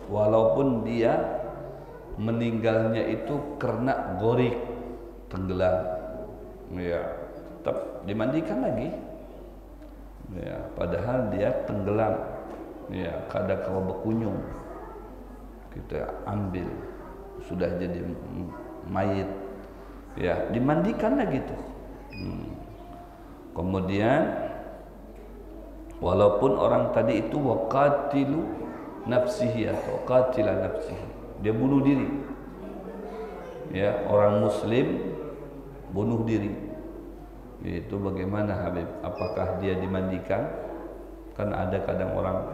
walaupun dia meninggalnya itu karena gorik, tenggelam, ya, tetap dimandikan lagi, ya, padahal dia tenggelam, ya, kada kau berkunjung, kita ambil sudah jadi mayit, ya, dimandikan lagi tuh. Kemudian walaupun orang tadi itu waqatilu nafsihi atau qatila nafsihi, dia bunuh diri, ya, orang muslim bunuh diri, itu bagaimana Habib? Apakah dia dimandikan? Kan ada kadang orang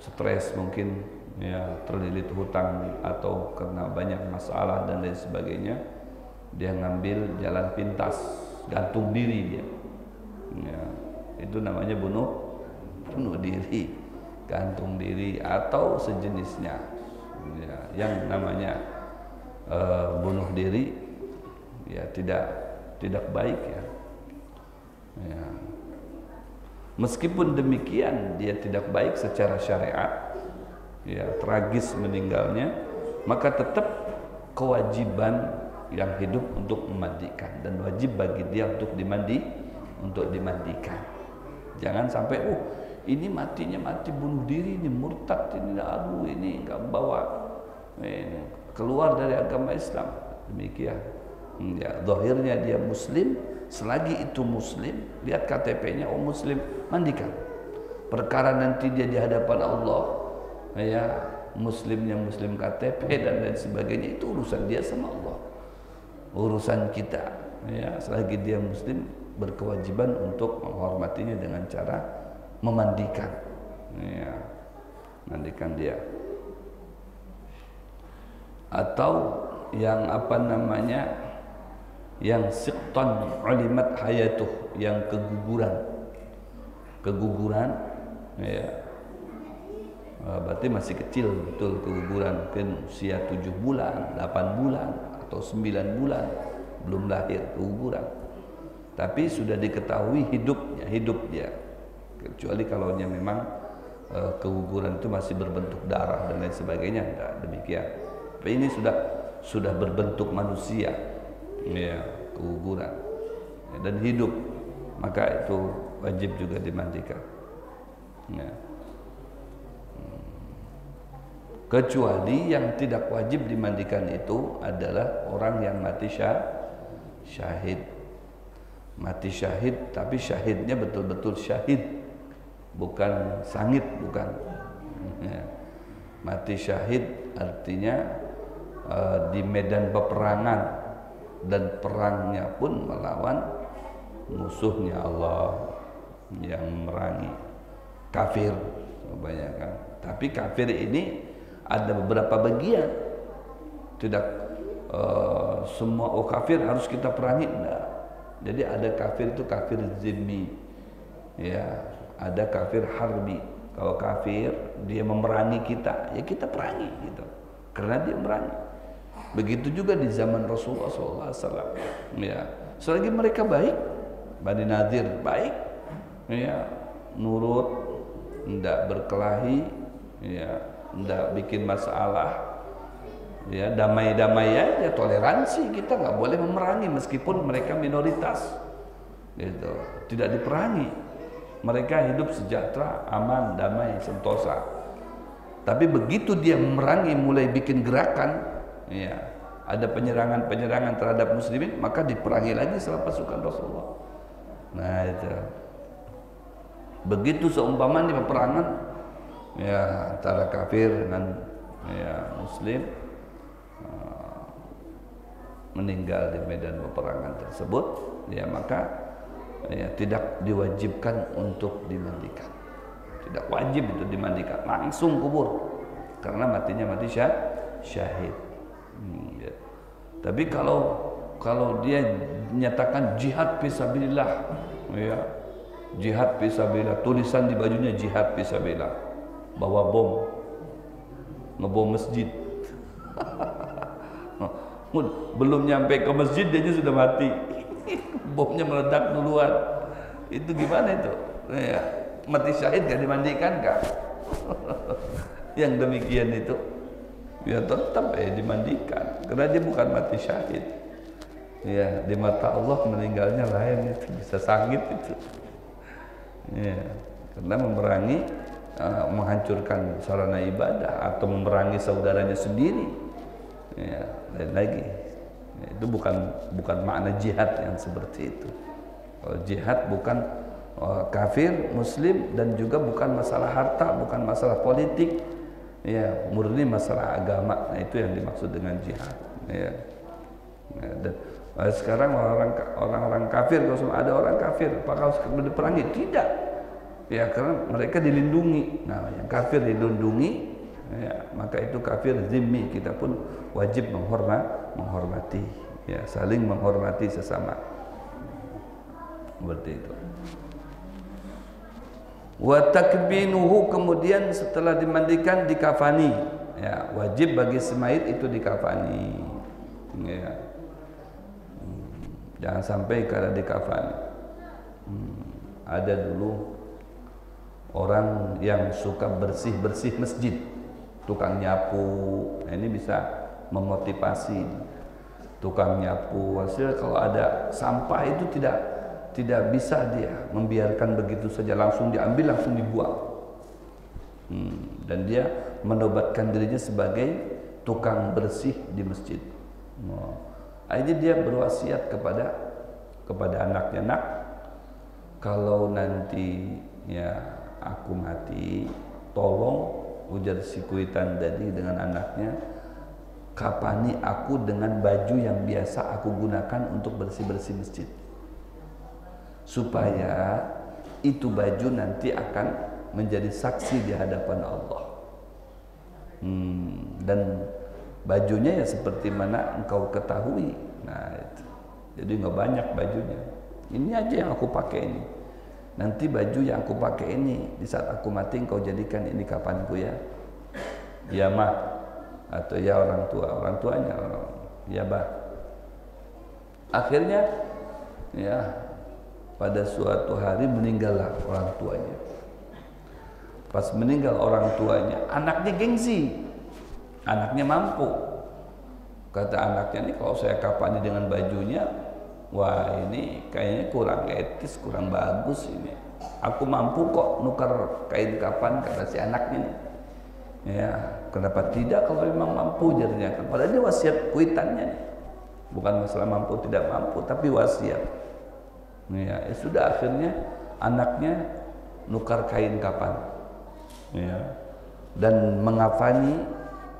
stres mungkin, ya, terlilit hutang atau karena banyak masalah dan lain sebagainya, dia ngambil jalan pintas, gantung diri dia, ya, itu namanya bunuh diri, gantung diri atau sejenisnya, ya, yang namanya bunuh diri, ya, tidak baik, ya. Ya. Meskipun demikian dia tidak baik secara syariat, ya, tragis meninggalnya, maka tetap kewajiban yang hidup untuk memandikan, dan wajib bagi dia untuk dimandikan. Jangan sampai ini matinya mati bunuh diri, ini murtad, ini aduh, ini enggak bawa keluar dari agama Islam. Demikian, ya, zahirnya dia muslim, selagi itu muslim, lihat KTP-nya muslim, mandikan. Perkara nanti dia di hadapan Allah, ya, muslimnya muslim KTP dan lain sebagainya, itu urusan dia sama Allah, urusan kita, ya, selagi dia muslim berkewajiban untuk menghormatinya dengan cara memandikan, ya, mandikan dia. Atau yang apa namanya, yang siqtan ulimat hayatuh, yang keguguran, ya, berarti masih kecil betul, keguguran, mungkin usia 7 bulan, 8 bulan atau 9 bulan belum lahir, keguguran, tapi sudah diketahui hidup dia, kecuali kalau memang keguguran itu masih berbentuk darah dan lain sebagainya, tidak demikian. Tapi ini sudah berbentuk manusia, ya, keguguran, ya, dan hidup, maka itu wajib juga dimandikan, ya. Kecuali yang tidak wajib dimandikan itu adalah orang yang mati syahid. Mati syahid, tapi syahidnya betul-betul syahid, bukan sangit, bukan, ya. Mati syahid artinya di medan peperangan, dan perangnya pun melawan musuhnya Allah yang memerangi kafir kebanyakan. Tapi kafir ini ada beberapa bagian, tidak semua kafir harus kita perangi, enggak. Jadi ada kafir itu kafir zimmi, ya, ada kafir harbi. Kalau kafir dia memerangi kita, ya kita perangi gitu, karena dia memerangi. Begitu juga di zaman Rasulullah SAW, ya, selagi mereka baik, Bani Nadir baik, ya, nurut, tidak berkelahi, ya, tidak bikin masalah, ya, damai-damai aja, toleransi, kita nggak boleh memerangi meskipun mereka minoritas, gitu, tidak diperangi, mereka hidup sejahtera, aman, damai, sentosa. Tapi begitu dia memerangi, mulai bikin gerakan, ya, ada penyerangan terhadap muslimin, maka diperangi lagi sama pasukan Rasulullah. Nah itu, begitu seumpama di peperangan, ya, antara kafir dengan, ya, muslim, meninggal di medan peperangan tersebut, ya, maka, ya, tidak diwajibkan untuk dimandikan, tidak wajib itu dimandikan, langsung kubur, karena matinya mati syahid. Ya. Tapi kalau dia nyatakan jihad fisabilillah, ya, jihad fisabilillah, tulisan di bajunya jihad fisabilillah, bawa bom, ngebom masjid, belum nyampe ke masjid dia sudah mati, bomnya meledak duluan, itu gimana itu? Ya, mati syahid gak dimandikan kah? yang demikian itu ya tetap dimandikan karena dia bukan mati syahid. Ya, di mata Allah meninggalnya lain, itu bisa sangit itu. Ya, karena memerangi menghancurkan sarana ibadah atau memerangi saudaranya sendiri. Ya, lain lagi. Ya, itu bukan makna jihad yang seperti itu. Kalau jihad bukan kafir, muslim, dan juga bukan masalah harta, bukan masalah politik, ya, murni masalah agama. Nah, itu yang dimaksud dengan jihad. Ya. Ya, dan sekarang orang-orang kafir, kalau ada orang kafir, apakah harus diperangi? Tidak. Ya, karena mereka dilindungi. Nah, yang kafir dilindungi, ya, maka itu kafir zimmi. Kita pun wajib menghormati, ya, saling menghormati sesama. Seperti itu. Wa takbinuhu, kemudian setelah dimandikan dikafani. Ya, wajib bagi semayit itu dikafani. Ya. Jangan sampai kada dikafani. Ada dulu orang yang suka bersih-bersih masjid, tukang nyapu. Nah, ini bisa memotivasi tukang nyapu. Hasil kalau ada sampah itu tidak bisa dia membiarkan begitu saja, langsung diambil, langsung dibuang. Dan dia menobatkan dirinya sebagai tukang bersih di masjid. Akhirnya dia berwasiat kepada anaknya, nak, kalau nanti ya aku mati, tolong, ujar si Kuitan tadi dengan anaknya, kapani aku dengan baju yang biasa aku gunakan untuk bersih-bersih masjid, supaya itu baju nanti akan menjadi saksi di hadapan Allah. Dan bajunya ya seperti mana engkau ketahui. Nah, itu. Jadi nggak banyak bajunya. Ini aja yang aku pakai ini. Nanti baju yang aku pakai ini di saat aku mati engkau jadikan ini kapanku ya. Ya ma, atau ya orang tuanya, ya bah. Akhirnya ya pada suatu hari meninggallah orang tuanya. Pas meninggal orang tuanya, anaknya gengsi. Anaknya mampu. Kata anaknya, nih kalau saya kapani dengan bajunya, wah ini kayaknya kurang etis, kurang bagus ini. Aku mampu kok nukar kain kapan, kata si anaknya nih. Ya, kenapa tidak kalau memang mampu jadinya. Padahal dia wasiat kuitannya nih. Bukan masalah mampu tidak mampu, tapi wasiat. Ya, sudah akhirnya anaknya nukar kain kapan. Ya. Dan mengafani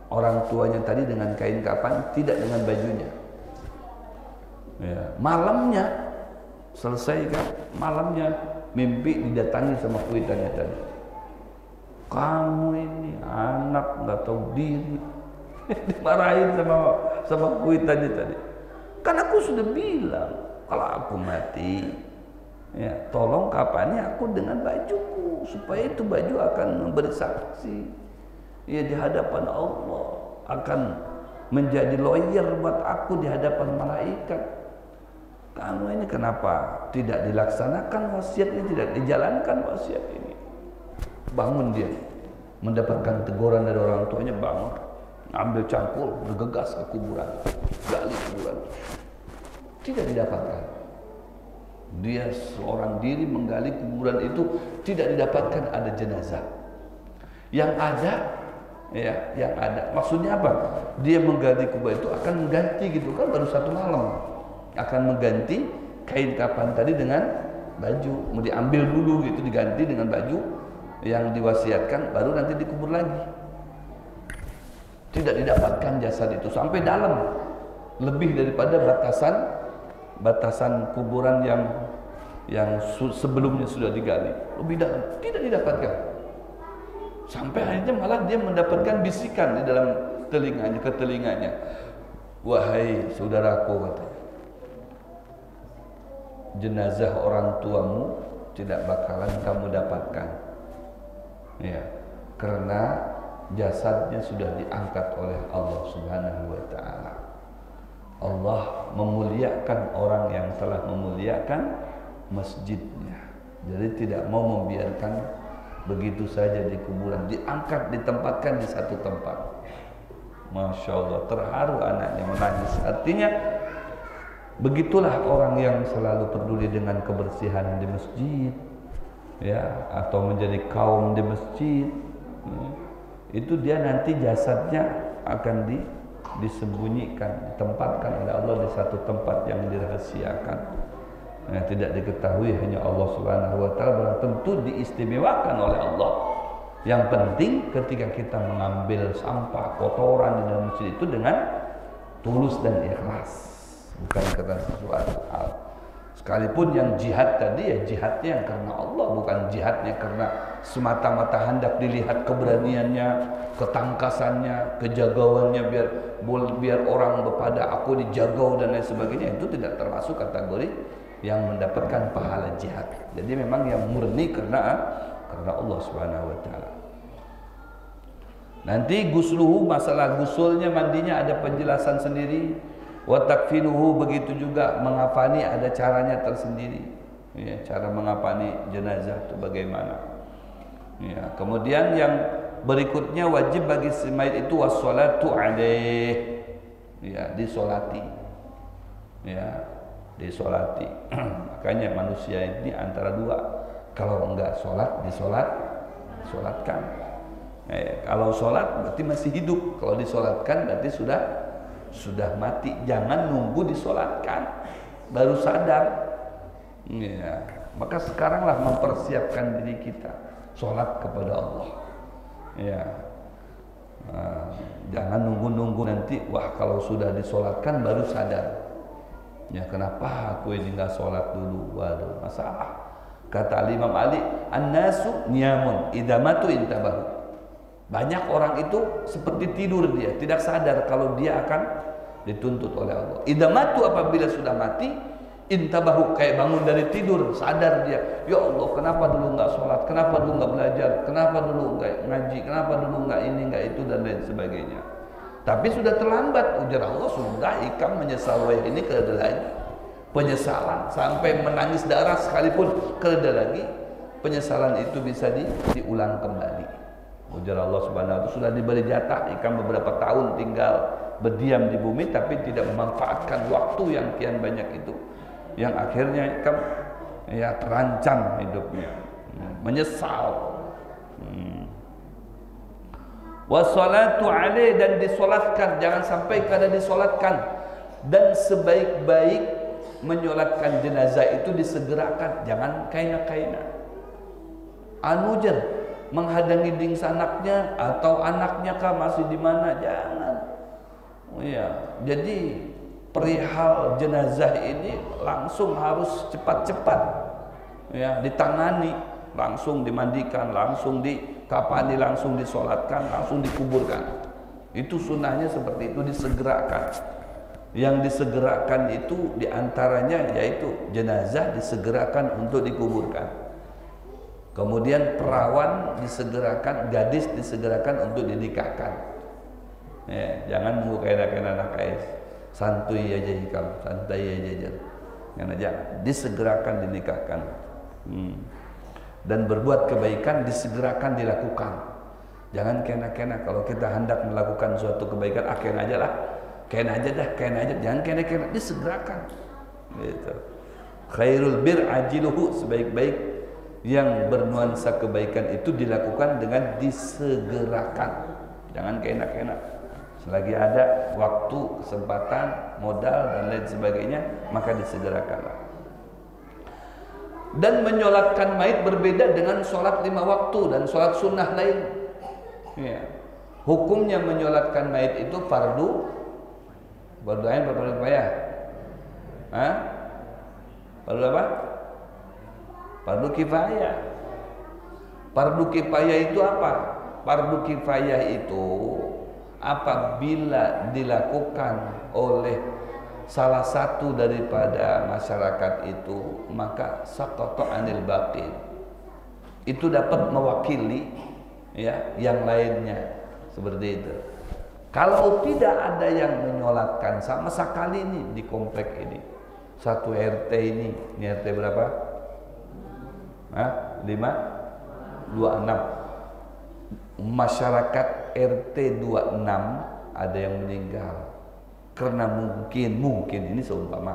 orang tuanya tadi dengan kain kapan, tidak dengan bajunya. Ya. Malamnya selesai kan, malamnya mimpi didatangi sama kuitannya tadi. Kamu ini anak nggak tahu diri. Dimarahin sama kuitannya tadi. Kan aku sudah bilang kalau aku mati, ya tolong kapannya aku dengan bajuku, supaya itu baju akan memberi saksi ya di hadapan Allah, akan menjadi lawyer buat aku di hadapan malaikat. Kamu ini kenapa tidak dilaksanakan wasiat ini, tidak dijalankan wasiat ini? Bangun dia, mendapatkan teguran dari orang tuanya, bangun, ambil cangkul, bergegas ke kuburan, gali kuburan, tidak didapatkan. Dia seorang diri menggali kuburan itu, tidak didapatkan ada jenazah. Yang ada, ya, yang ada. Maksudnya apa? Dia menggali kuburan itu akan mengganti gitu kan, baru satu malam akan mengganti kain kapan tadi dengan baju. Mau diambil dulu gitu, diganti dengan baju yang diwasiatkan, baru nanti dikubur lagi. Tidak didapatkan jasad itu sampai dalam, lebih daripada batasan kuburan yang sebelumnya sudah digali, lebih dalam, tidak didapatkan. Sampai akhirnya malah dia mendapatkan bisikan di dalam telinganya, ke telinganya, wahai saudaraku, katanya, jenazah orang tuamu tidak bakalan kamu dapatkan, ya, karena jasadnya sudah diangkat oleh Allah Subhanahu wa Ta'ala. Allah memuliakan orang yang telah memuliakan masjidnya. Jadi tidak mau membiarkan begitu saja di kuburan, diangkat, ditempatkan di satu tempat. Masya Allah, terharu anaknya menangis. Artinya begitulah orang yang selalu peduli dengan kebersihan di masjid, ya, atau menjadi kaum di masjid. Itu dia nanti jasadnya akan disembunyikan, ditempatkan oleh Allah di satu tempat yang dirahasiakan, yang tidak diketahui hanya Allah Subhanahu wa taala, tentu diistimewakan oleh Allah. Yang penting ketika kita mengambil sampah, kotoran di dalam masjid itu dengan tulus dan ikhlas, bukan karena sesuatu hal. Sekalipun yang jihad tadi, ya jihadnya yang karena Allah, bukan jihadnya karena semata-mata hendak dilihat keberaniannya, ketangkasannya, kejagauannya, biar orang pada aku dijagau dan lain sebagainya. Itu tidak termasuk kategori yang mendapatkan pahala jihad. Jadi memang yang murni karena Allah Subhanahu wa taala. Nanti gusluhu, masalah gusulnya, mandinya ada penjelasan sendiri. Wa takfinuhu, begitu juga mengafani ada caranya tersendiri. Ya, cara mengafani jenazah itu bagaimana? Ya, kemudian yang berikutnya wajib bagi si mayit itu wassalatu alaih. Ya, disolati. Ya, disolati. Makanya manusia ini antara dua. Kalau enggak sholat, disolatkan. Kalau sholat berarti masih hidup. Kalau disolatkan berarti sudah mati. Jangan nunggu disolatkan baru sadar. Ya, maka sekaranglah mempersiapkan diri kita sholat kepada Allah. Ya, jangan nunggu nanti. Wah, kalau sudah disolatkan baru sadar. Ya, kenapa aku ini nggak sholat dulu? Waduh, masalah. Kata Imam Ali, an-nasu niyamun idamatu intabahu. Banyak orang itu seperti tidur, dia tidak sadar kalau dia akan dituntut oleh Allah. Idamatu, apabila sudah mati, intabahu, kayak bangun dari tidur, sadar dia, ya Allah, kenapa dulu nggak sholat, kenapa dulu nggak belajar, kenapa dulu nggak ngaji, kenapa dulu nggak ini nggak itu dan lain sebagainya. Tapi sudah terlambat, ujar Allah, sudah ikam menyesal ini kereda lagi. Penyesalan sampai menangis darah sekalipun kereda lagi, penyesalan itu bisa diulang kembali. Ujar Allah Subhanahu wa taala, sudah diberi jatah ikam beberapa tahun tinggal berdiam di bumi tapi tidak memanfaatkan waktu yang kian banyak itu, yang akhirnya ikam ya terancam hidupnya, menyesal. Wassalatu alaih, dan disolatkan, jangan sampai kada disolatkan. Dan sebaik-baik menyolatkan jenazah itu disegerakan, jangan kaina-kaina. Anujer menghadangi dings anaknya atau anaknya kah masih di mana, jangan. Oh ya, jadi perihal jenazah ini langsung harus cepat-cepat ya ditangani, langsung dimandikan, langsung dikafani, langsung disolatkan, langsung dikuburkan. Itu sunnahnya seperti itu, disegerakan. Yang disegerakan itu diantaranya yaitu jenazah disegerakan untuk dikuburkan. Kemudian perawan disegerakan, gadis disegerakan untuk dinikahkan. Ya, jangan nunggu kaina-kaina nakais. Santuy aja hikam, santai aja. Jangan, disegerakan dinikahkan. Dan berbuat kebaikan disegerakan dilakukan. Jangan kena-kena. Kalau kita hendak melakukan suatu kebaikan, kena aja lah. Kena aja, jangan kena, disegerakan. Gitu. Khairul bir ajiluhu, sebaik-baik yang bernuansa kebaikan itu dilakukan dengan disegerakan. Jangan kena. Selagi ada waktu, kesempatan, modal dan lain sebagainya, maka disegerakanlah. Dan menyolatkan mayit berbeda dengan sholat 5 waktu dan sholat sunnah lain. Ya. Hukumnya menyolatkan mayit itu fardu ain, fardu kifayah. Fardu apa? Fardu kifayah. Fardu kifayah itu apa? Fardu kifayah itu apabila dilakukan oleh salah satu daripada masyarakat itu, maka saqata anil baqi. Itu dapat mewakili ya yang lainnya, seperti itu. Kalau tidak ada yang menyolatkan sama sekali ini di komplek ini, satu RT ini RT berapa? 5? Masyarakat RT 26 ada yang meninggal karena mungkin ini seumpama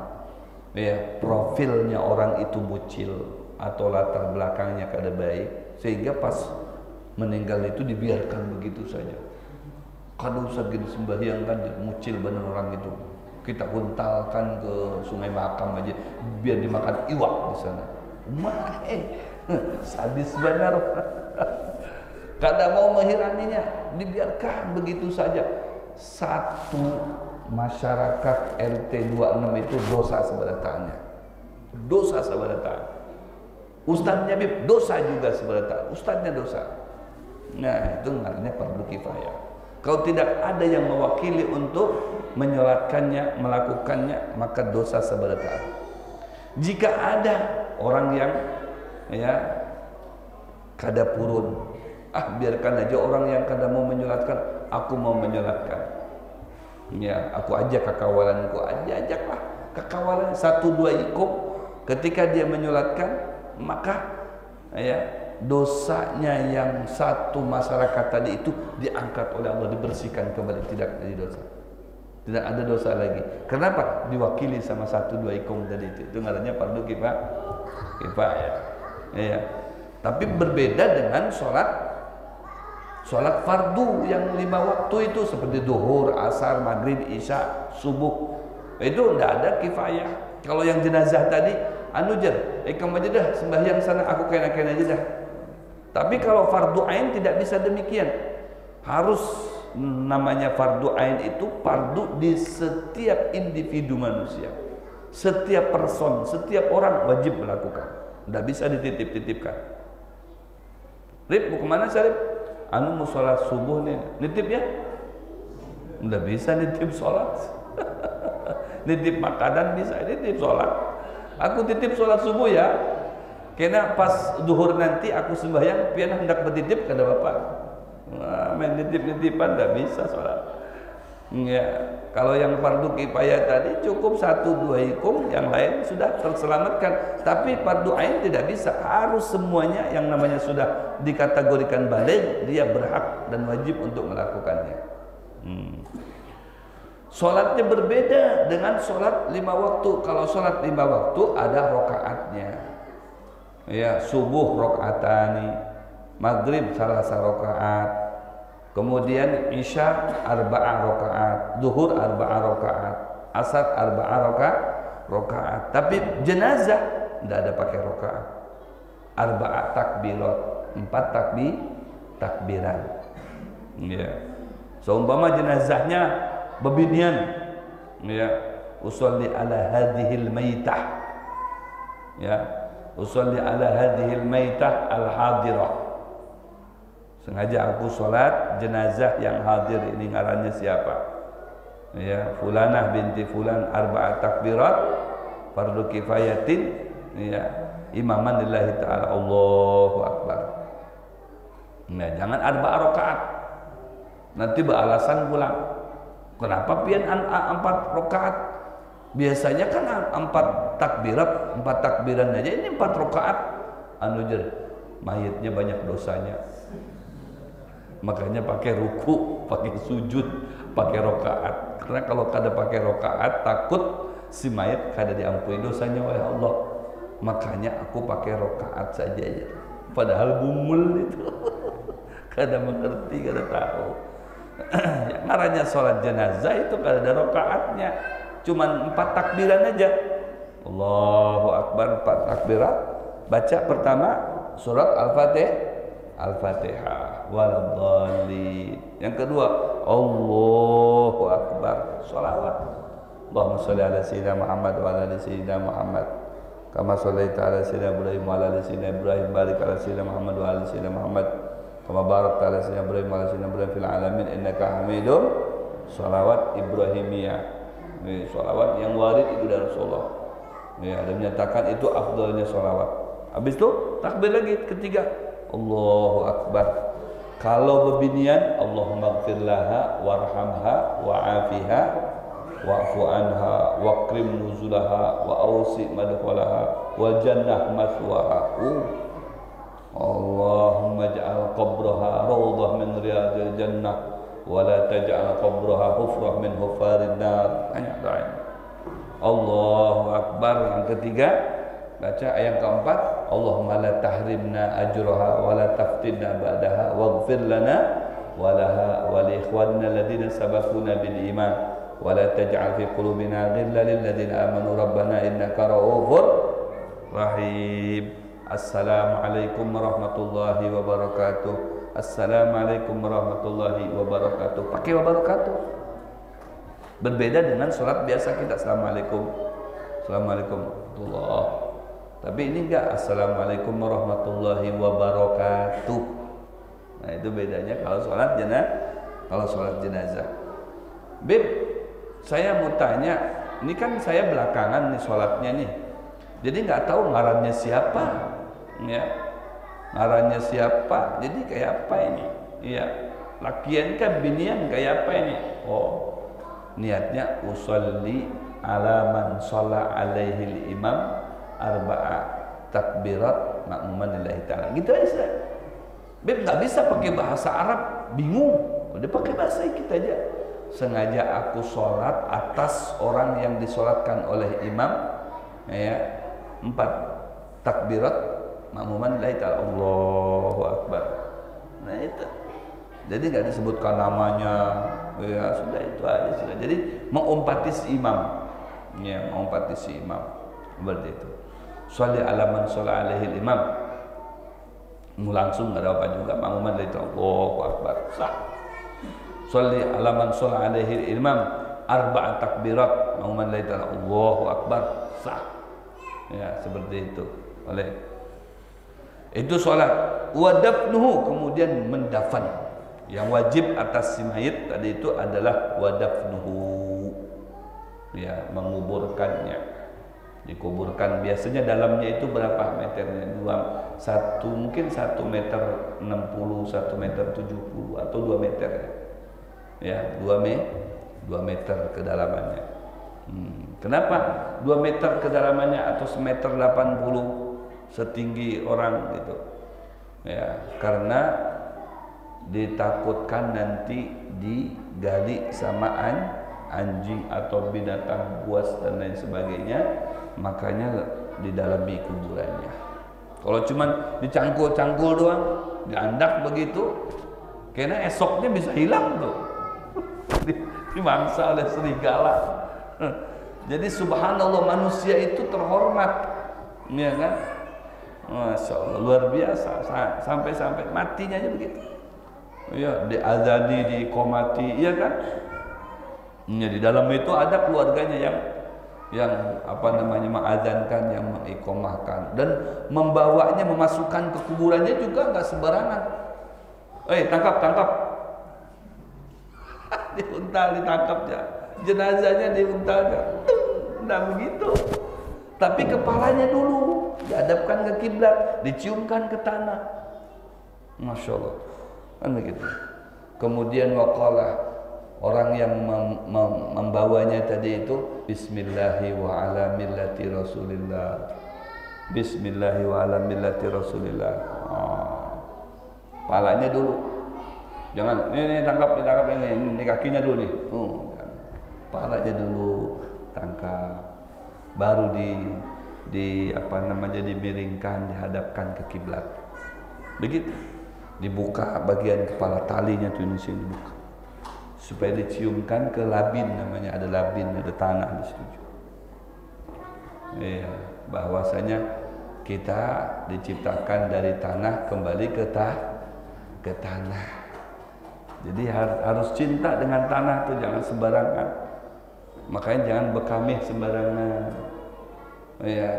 ya, profilnya orang itu bocil atau latar belakangnya kada baik sehingga pas meninggal itu dibiarkan begitu saja. Kada usah gini sembahyang kan, mucil bener orang itu. Kita huntalkan ke Sungai Makam aja biar dimakan iwak di sana. Sadis benar. Kada mau menghiraninya, dibiarkan begitu saja. Satu masyarakat RT 26 itu dosa seberatanya. Dosa seberatanya. Ustadznya Bib dosa juga seberatanya. Ustadznya dosa. Nah, itu namanya fardu kifayah. Kalau tidak ada yang mewakili untuk menyolatkannya, melakukannya, maka dosa seberatanya. Jika ada orang yang kada purun, biarkan aja orang yang kada mau menyolatkan, aku mau menyolatkan. Ya, aku ajak kekawalanku, ajaklah kekawalan 1-2 ikum. Ketika dia menyolatkan, maka dosanya yang satu masyarakat tadi itu diangkat oleh Allah, dibersihkan kembali, tidak jadi dosa. Tidak ada dosa lagi. Kenapa? Diwakili sama 1-2 ikum tadi itu. Itu namanya fardu kifayah. Ya. Tapi berbeda dengan sholat fardu yang 5 waktu itu seperti duhur, asar, maghrib, isya, subuh. Itu tidak ada kifayah. Kalau yang jenazah tadi, kamu aja dah sembahyang sana, aku kena-kena aja dah. Tapi kalau fardu ain tidak bisa demikian. Harus namanya fardu ain itu fardu di setiap individu manusia. Setiap person, setiap orang wajib melakukan. Tidak bisa dititip-titipkan. Rip, mau kemana Syarif? Mau sholat subuh nih, nitip ya? Udah bisa nitip sholat. Nitip makanan bisa, nitip sholat. Aku titip sholat subuh ya. Karena pas duhur nanti aku sembahyang, pian hendak bertitip kada bapak. Main nitip-nitipan tidak bisa sholat. Ya, kalau yang fardu kifayah tadi cukup 1-2 ikum, yang lain sudah terselamatkan. Tapi fardu ain tidak bisa, harus semuanya yang namanya sudah dikategorikan baligh, dia berhak dan wajib untuk melakukannya. Sholatnya berbeda dengan sholat 5 waktu. Kalau sholat 5 waktu ada rokaatnya. Ya, subuh rokaatani, maghrib salah rokaat, kemudian isya 4 rokaat, duhur 4 rokaat, asar 4 rokaat. Tapi jenazah tidak ada pakai rokaat. 4 takbirat, 4 takbiran. Ya. Seumpama jenazahnya bebinian, ya, usolli ala hadhil maitah, ya, usolli ala hadhil maitah al hadirah. Sengaja aku sholat jenazah yang hadir, ini ngarannya siapa? Ya, fulanah binti fulan 4 takbirat fardu kifayatin, ya, imaman lillahi ta'ala, Allahu akbar. Nah, jangan 4 rakaat. Nanti beralasan pulang. Kenapa pian 4 rakaat? Biasanya kan 4 takbirat, 4 takbiran aja, ini 4 rakaat. Mayitnya banyak dosanya. Makanya pakai ruku, pakai sujud, pakai rakaat. Karena kalau kada pakai rakaat, takut si mayit kada diampuni dosanya oleh Allah. Makanya aku pakai rakaat saja ya. Padahal bumul itu. Kada mengerti, kada tahu. Yang ngarannya sholat jenazah itu kada ada rakaatnya, cuman 4 takbiran aja. Allahu akbar, 4 takbirat. Baca pertama surat Al-Fatihah, waladhdallin. Yang kedua, Allahu akbar, sholawat. Allahumma sholli ala sayyidina Muhammad wa ala ali sayyidina Muhammad. Kama shallaita ala sayyidina Ibrahim wa ala ali sayyidina Ibrahim, barik ala sayyidina Muhammad wa ala ali sayyidina Muhammad. Kama barakta ala sayyidina Ibrahim wa ala sayyidina Ibrahim fil alamin innaka Hamidum. Sholawat Ibrahimiyah. Ini sholawat yang warid itu dari Rasulullah. Ya, ada menyatakan itu afdalnya sholawat. Habis itu takbir lagi ketiga, Allahu akbar. Kalau bebinian, Allahumma ighfir laha warhamha wa'afiha wa'fu anha waqrim nuzulaha wa awsi madkhalaha wal jannah maswaha. Allahumma ja'al qabraha rawdah min riyadil jannah wa la taj'al qabraha hufrah min hufarin nar. Hanya doa ini. Allahu Akbar. Yang ketiga baca ayat keempat, Allahumma la tahrimna ajraha wa la taftinna ba'daha waghfir lana wa laha wa li ikhwanina alladhina sabaquna bil iman wa la taj'al fi qulubina ghillan lil ladzina amanu rabbana innaka ra'ufur rahim. Assalamualaikum warahmatullahi wabarakatuh. Assalamualaikum warahmatullahi wabarakatuh. Pakai wabarakatuh. Berbeda dengan sholat biasa kita. Assalamualaikum. Assalamualaikum warahmatullahi. Tapi ini enggak. Assalamualaikum warahmatullahi wabarakatuh. Nah itu bedanya kalau sholat jenazah. Bib, saya mau tanya. Ini kan saya belakangan nih sholatnya nih. Jadi nggak tahu ngarannya siapa, ya, ngarannya siapa. Jadi kayak apa ini? Iya, lakian kan binian kayak apa ini? Oh, niatnya usolli ala man sholla alaihi imam arba'a takbirat makmuman lillahi ta'ala. Gitu aja. Beb nggak bisa pakai bahasa Arab, bingung. Udah pakai bahasa kita aja. Sengaja aku sholat atas orang yang disolatkan oleh imam, ya. 4 takbirat makmuman lillahi ta'ala. Allahu Akbar. Nah itu. Jadi nggak disebutkan namanya. Ya sudah itu aja sudah. Jadi mengumpati si imam. Ya, mengumpati si imam. Seperti itu. Sholli ala man sholla alaihi imam. Langsung nggak ada apa juga. Makmuman lillahi ta'ala. Allahu Akbar. Sah. Sholli ala man sholla alaihi imam. 4 takbirat makmuman lillahi ta'ala. Allahu Akbar. Sah. Ya seperti itu. Oleh itu sholat wadafnuhu, kemudian mendafan. Yang wajib atas si mayit tadi itu adalah wadafnuhu, ya, menguburkannya, dikuburkan. Biasanya dalamnya itu berapa meternya? Mungkin 1 meter 60, 1 meter 70 atau 2 meter ya, 2 meter kedalamannya. Kenapa 2 meter kedalamannya atau 1,80 meter setinggi orang gitu? Ya, karena ditakutkan nanti digali sama anjing atau binatang buas dan lain sebagainya, makanya didalami kuburannya. Kalau cuman dicangkul-cangkul doang, diandak begitu, karena esoknya bisa hilang tuh, dimangsa oleh serigala. Jadi subhanallah, manusia itu terhormat, ya kan? Masya Allah, luar biasa. Sampai matinya aja begitu. Ya, diazani, diiqomati, ya kan? Ya, di dalam itu ada keluarganya yang mengazankan, yang mengiqomahkan, dan membawanya, memasukkan ke kuburannya juga nggak sembarangan. Tangkap. Diuntal, ditangkap ya. Jenazahnya diuntalkan, nah begitu. Tapi kepalanya dulu dihadapkan ke kiblat, diciumkan ke tanah. Masya Allah, kan begitu. Kemudian waqala, orang yang membawanya tadi itu Bismillahi wa ala millati Rasulillah. Bismillahi wa ala millati Rasulillah. Palanya dulu, jangan ini ditangkap ini kakinya dulu nih. Palanya dulu tangkap, baru dimiringkan, dihadapkan ke kiblat. Begitu. Dibuka bagian kepala, talinya tuh ini sini dibuka. Supaya diciumkan ke labin, namanya ada labin, ada tanah di situ. Iya, bahwasanya kita diciptakan dari tanah kembali ke tanah. Jadi harus cinta dengan tanah tuh, jangan sembarangan. Makanya jangan bekamih sembarangan. Ya,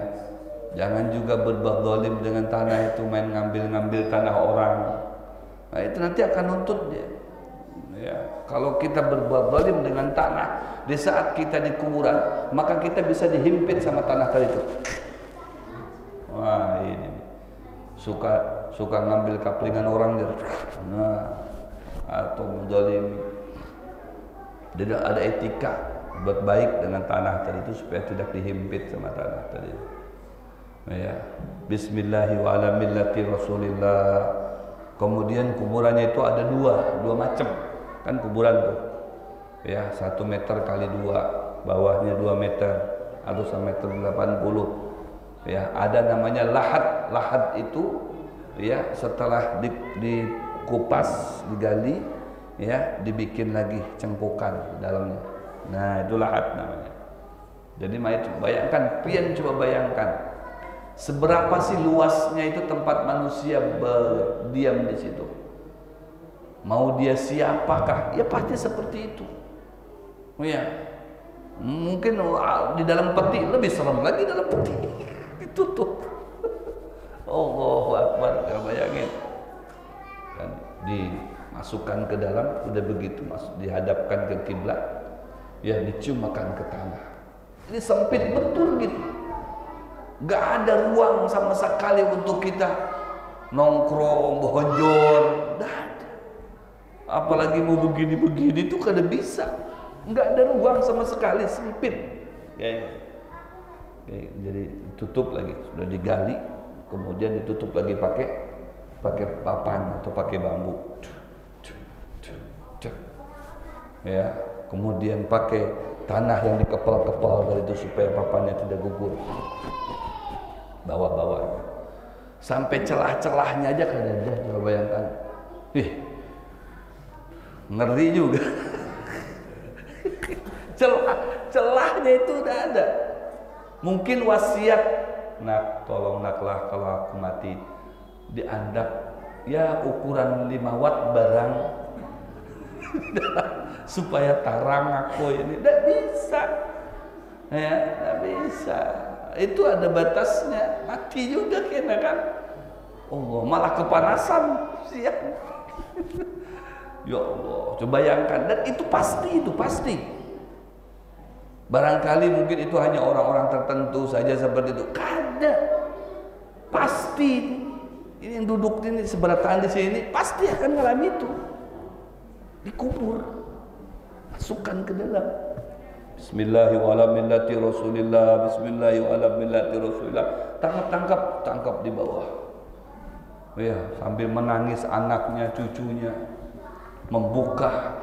jangan juga berbuat zalim dengan tanah itu, main ngambil tanah orang. Nah, itu nanti akan nuntut dia. Ya, kalau kita berbuat zalim dengan tanah di saat kita di kuburan, maka kita bisa dihimpit sama tanah tadi itu. Wah, ini suka ngambil kaplingan orang dia. Nah, atau menzalim. Jadi ada etika buat baik dengan tanah tadi itu supaya tidak dihimpit sama tanah tadi. Ya, Bismillahi wa ala millati Rasulillah. Kemudian kuburannya itu ada dua macam, kan kuburan tuh. Ya, 1 meter kali 2, bawahnya 2 meter atau 1,80 meter. Ya, ada namanya lahat. Lahat itu ya setelah dikupas, digali, ya dibikin lagi cengkukan di dalamnya. Nah, itu lahat namanya. Jadi mayat, bayangkan, pian coba bayangkan seberapa sih luasnya itu tempat manusia berdiam di situ. Mau dia siapakah? Ya pasti seperti itu. Oh ya, mungkin di dalam peti lebih serem lagi dalam peti ditutup. Allahu Akbar, gak bayangin. Dan dimasukkan ke dalam, udah begitu masuk, dihadapkan ke kiblat, ya diciumakan ke tanah. Ini sempit betul gitu. Gak ada ruang sama sekali untuk kita nongkrong, bonjol. Gak ada. Apalagi mau begini-begini tuh kada bisa. Nggak ada ruang sama sekali, sempit. Jadi tutup lagi, sudah digali, kemudian ditutup lagi pakai papan atau pakai bambu. Ya, kemudian pakai tanah yang dikepal-kepal dari itu supaya papannya tidak gugur. Bawah-bawah. Sampai celah-celahnya aja kan ada, coba bayangkan. Ngeri juga. Celahnya itu udah ada. Mungkin wasiat, nak tolong naklah kalau aku mati diandap ya ukuran 5 watt barang supaya tarang aku ini. Tidak bisa, ya tidak bisa. Itu ada batasnya. Mati juga kena kan. Oh malah kepanasan siap. Ya Allah, coba bayangkan. Dan itu pasti. Barangkali mungkin itu hanya orang-orang tertentu saja seperti itu. Kada, pasti. Ini yang duduk ini sebelahan di sini pasti akan mengalami itu. Dikubur, masukkan ke dalam. Bismillahirrahmanirrahim. Bismillahirrahmanirrahim. Tangkap di bawah. Ya, sambil menangis anaknya, cucunya, membuka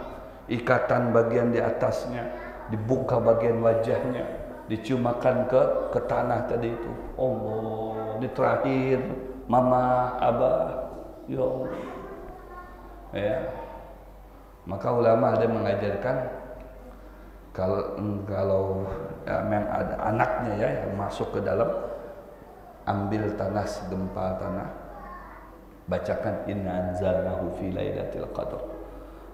ikatan bagian di atasnya, dibuka bagian wajahnya, diciumakan ke tanah tadi itu. Allah, di terakhir mama, abah, ya Allah. Ya. Maka ulama ada mengajarkan kalau memang ada anaknya ya yang masuk ke dalam, ambil tanah segempal tanah, bacakan inna anzalnahu fi lailatul qadar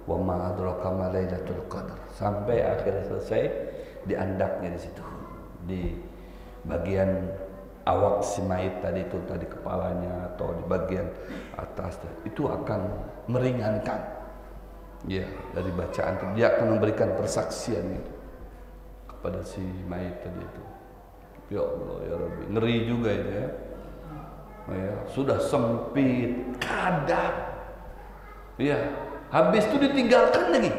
wa ma adraka ma lailatul qadar sampai akhir selesai. Diandaknya di situ, di bagian awak si mayit tadi itu, tadi kepalanya atau di bagian atas itu akan meringankan ya dari bacaan itu. Dia akan memberikan persaksian itu kepada si mayit tadi itu. Ya Allah ya Rabbi, ngeri juga itu ya. Ya, sudah sempit, kadang ya habis itu ditinggalkan lagi.